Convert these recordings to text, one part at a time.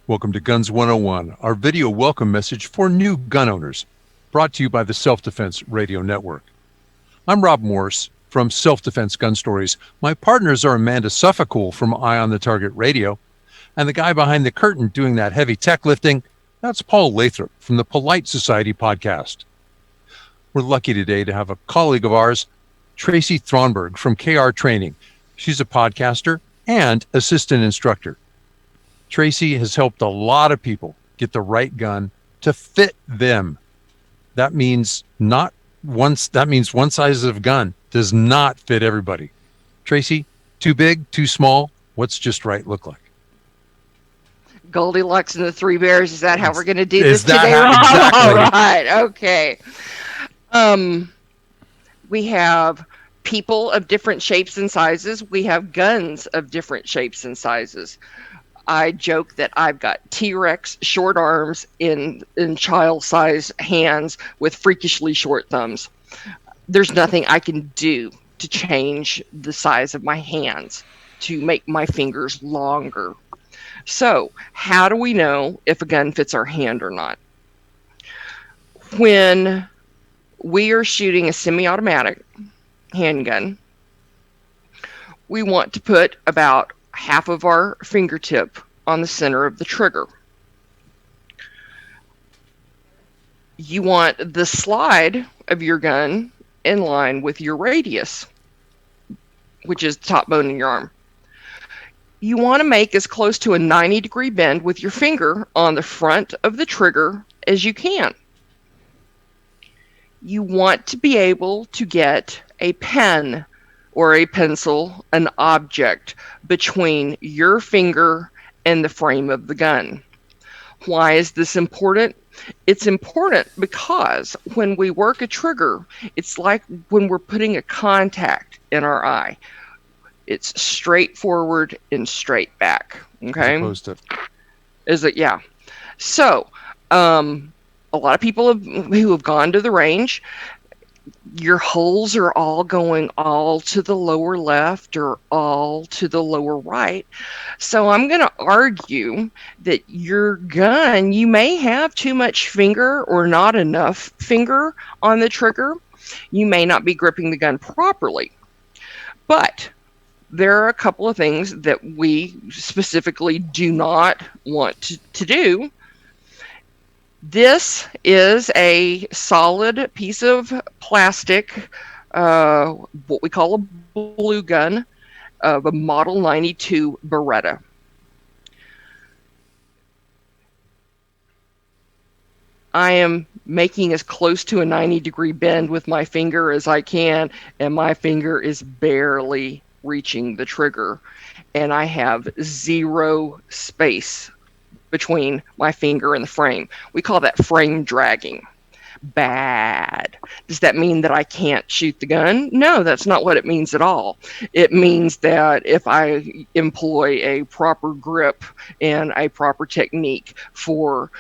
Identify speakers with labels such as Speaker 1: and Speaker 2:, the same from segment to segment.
Speaker 1: Welcome to Guns 101, our video welcome message for new gun owners, brought to you by the Self-Defense Radio Network. I'm Rob Morse from Self-Defense Gun Stories. My partners are Amanda Suffolk from Eye on the Target Radio, and the guy behind the curtain doing that heavy tech lifting, that's Paul Lathrop from the Polite Society podcast. We're lucky today to have a colleague of ours, Tracy Thronburg from KR Training. She's a podcaster and assistant instructor. Tracy has helped a lot of people get the right gun to fit them. That means one size of gun does not fit everybody. Tracy, too big, too small, what's just right look like?
Speaker 2: Goldilocks and the Three Bears. Is that how we're going to do this today?
Speaker 1: Exactly.
Speaker 2: All right. Okay. We have people of different shapes and sizes. We have guns of different shapes and sizes. I joke that I've got T-Rex short arms in child-size hands with freakishly short thumbs. There's nothing I can do to change the size of my hands to make my fingers longer. So, how do we know if a gun fits our hand or not? When we are shooting a semi-automatic handgun, we want to put about half of our fingertip on the center of the trigger. You want the slide of your gun in line with your radius, which is the top bone in your arm. You want to make as close to a 90-degree bend with your finger on the front of the trigger as you can. You want to be able to get a pen or a pencil, an object, between your finger and the frame of the gun. Why is this important? It's important because when we work a trigger, it's like when we're putting a contact in our eye. It's straight forward and straight back. Okay?
Speaker 1: As opposed to...
Speaker 2: Is it? Yeah. So, a lot of people who have gone to the range, your holes are all going all to the lower left or all to the lower right. So I'm going to argue that your gun, you may have too much finger or not enough finger on the trigger. You may not be gripping the gun properly. But there are a couple of things that we specifically do not want to do. This is a solid piece of plastic, what we call a blue gun, of a Model 92 Beretta. I am making as close to a 90-degree bend with my finger as I can, and my finger is barely reaching the trigger, and I have zero space between my finger and the frame. We call that frame dragging. Bad. Does that mean that I can't shoot the gun? No, that's not what it means at all. It means that if I employ a proper grip and a proper technique for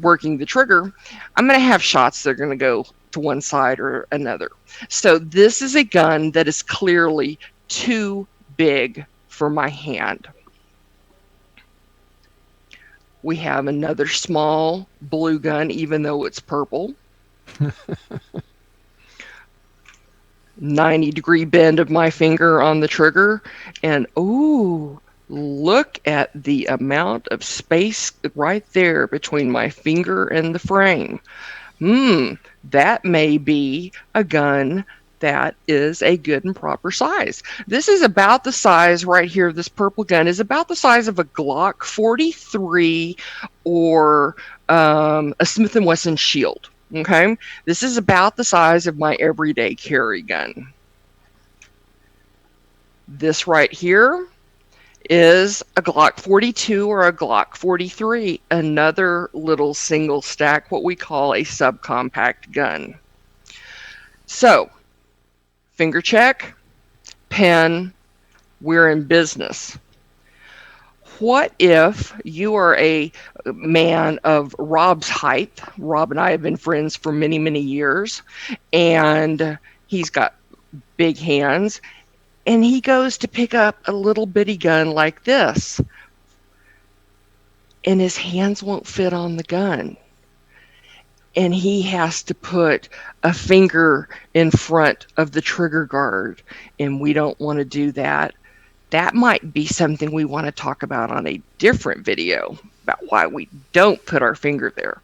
Speaker 2: working the trigger, I'm going to have shots that are going to go to one side or another. So this is a gun that is clearly too big for my hand. We have another small blue gun, even though it's purple. 90-degree bend of my finger on the trigger. And, ooh, look at the amount of space right there between my finger and the frame. That may be a gun that is a good and proper size. This is about the size right here. This purple gun is about the size of a Glock 43 or a Smith & Wesson Shield. Okay, this is about the size of my everyday carry gun. This right here is a Glock 42 or a Glock 43, another little single stack, what we call a subcompact gun. So, finger check, pen, we're in business. What if you are a man of Rob's height? Rob and I have been friends for many, many years, and he's got big hands, and he goes to pick up a little bitty gun like this. and his hands won't fit on the gun. And he has to put a finger in front of the trigger guard, and we don't want to do that. That might be something we want to talk about on a different video about why we don't put our finger there.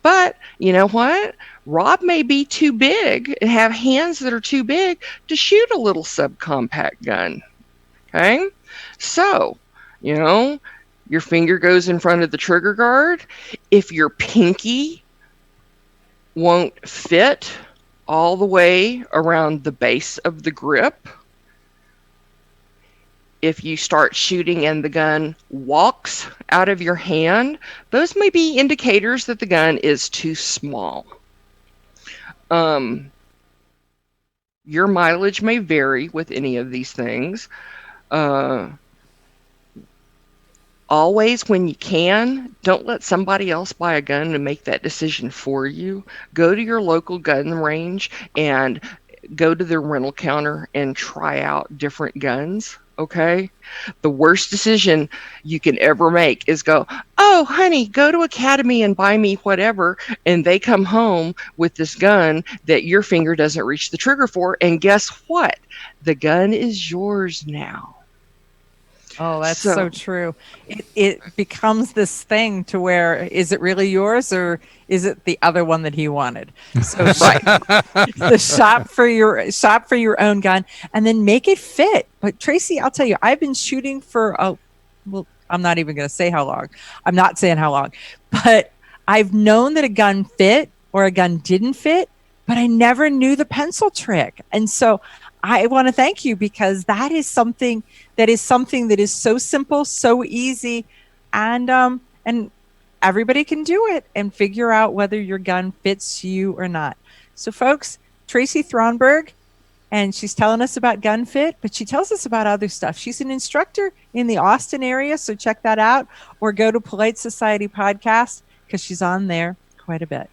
Speaker 2: But you know what? Rob may be too big and have hands that are too big to shoot a little subcompact gun. Okay? So, your finger goes in front of the trigger guard. If your pinky won't fit all the way around the base of the grip, if you start shooting and the gun walks out of your hand, those may be indicators that the gun is too small. Your mileage may vary with any of these things. Always, when you can, don't let somebody else buy a gun and make that decision for you. Go to your local gun range and go to the rental counter and try out different guns. Okay? The worst decision you can ever make is go, oh, honey, go to Academy and buy me whatever. And they come home with this gun that your finger doesn't reach the trigger for. And guess what? The gun is yours now.
Speaker 3: Oh, that's so true. It becomes this thing to where, is it really yours or is it the other one that he wanted? So the shop for your own gun and then make it fit. But Tracy, I'll tell you, I've been shooting for I'm not even going to say how long. I'm not saying how long, but I've known that a gun fit or a gun didn't fit, but I never knew the pencil trick. And so I want to thank you, because that is something that is so simple, so easy, and everybody can do it and figure out whether your gun fits you or not. So folks, Tracy Thronburg, and she's telling us about gun fit, but she tells us about other stuff. She's an instructor in the Austin area, so check that out, or go to Polite Society Podcast, because she's on there quite a bit.